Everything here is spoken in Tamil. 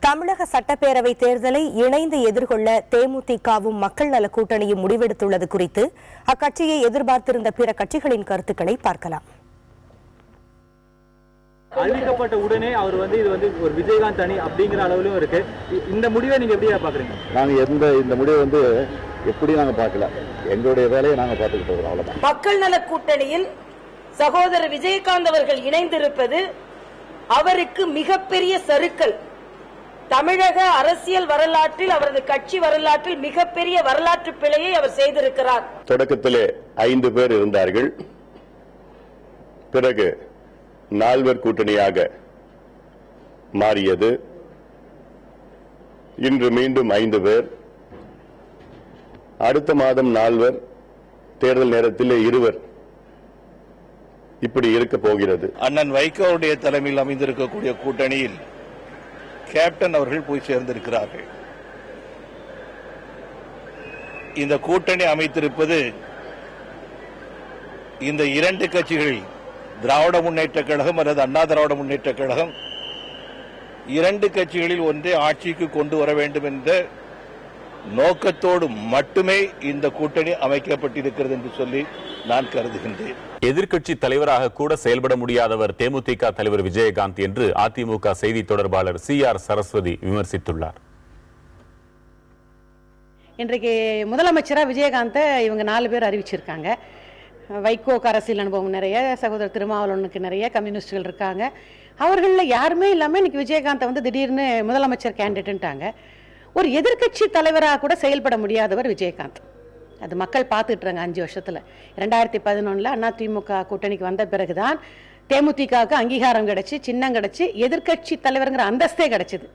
தமிழக சட்டப்பேரவை தேர்தலை இணைந்து எதிர்கொள்ள தேமுதிகவும் மக்கள் நல கூட்டணியும் முடிவெடுத்துள்ளது குறித்து அக்கட்சியை எதிர்பார்த்திருந்த பிற கட்சிகளின் கருத்துக்களை பார்க்கலாம். அறிவிக்கப்பட்ட உடனே அவர் இது ஒரு விஜயகாந்த் அணி அப்படிங்கிற அளவிலும் இருக்கு. இந்த முடிவை நீங்க எப்படி பாக்குறீங்க? நாங்க இந்த முடிவை எப்படி நாங்க பார்க்கல, எங்களுடைய வேலையை நாங்க பார்த்துக்கிட்டு இருக்கோம், அவ்வளவுதான். மக்கள் நல கூட்டணியில் சகோதரர் விஜயகாந்த் அவர்கள் இணைந்திருப்பது அவருக்கு மிகப்பெரிய சறுக்கல். தமிழக அரசியல் வரலாற்றில், அவரது கட்சி வரலாற்றில் மிகப்பெரிய வரலாற்று பிழையை அவர் செய்திருக்கிறார். தொடக்கத்திலே 5 பேர் இருந்தார்கள், பிறகு 4 கூட்டணியாக மாறியது. இன்று மீண்டும் 5 பேர், அடுத்த மாதம் 4, தேர்தல் நேரத்தில் 2. இப்படி இருக்க போகிறது. அண்ணன் வைகோவுடைய தலைமையில் அமைந்திருக்கக்கூடிய கூட்டணியில் கேப்டன் அவர்கள் போய் சேர்ந்திருக்கிறார்கள். இந்த கூட்டணி அமைத்திருப்பது இந்த 2 கட்சிகள், திராவிட முன்னேற்ற கழகம் அல்லது அண்ணா திராவிட முன்னேற்ற கழகம், 2 கட்சிகளில் ஒன்றை ஆட்சிக்கு கொண்டு வர வேண்டும் என்ற நோக்கத்தோடு மட்டுமே இந்த கூட்டணி அமைக்கப்பட்டிருக்கிறது என்று சொல்லி நான் கருதுகின்றேன். எதிர்க்கட்சி தலைவராக கூட செயல்பட முடியாதவர் தேமுதிக தலைவர் விஜயகாந்த் என்று அதிமுக செய்தி தொடர்பாளர் CR சரஸ்வதி விமர்சித்துள்ளார். இன்றைக்கு முதலமைச்சரா விஜயகாந்தை இவங்க 4 பேர் அறிவிச்சிருக்காங்க. வைகோக்கு அரசியல் அனுபவம் நிறைய, சகோதரர் திருமாவளவனுக்கு நிறைய, கம்யூனிஸ்டுகள் இருக்காங்க. அவர்களில் யாருமே இல்லாமல் இன்னைக்கு விஜயகாந்தை திடீர்னு முதலமைச்சர் கேண்டிடேட்டாங்க. ஒரு எதிர்க்கட்சி தலைவராக கூட செயல்பட முடியாதவர் விஜயகாந்த். அது மக்கள் பார்த்துட்டுறாங்க. 5 வருஷத்துல 2011 அதிமுக கூட்டணிக்கு வந்த பிறகுதான் தேமுதிகவுக்கு அங்கீகாரம் கிடைச்சு, சின்னம் கிடைச்சு, எதிர்க்கட்சி தலைவருங்கிற அந்தஸ்தே கிடைச்சது.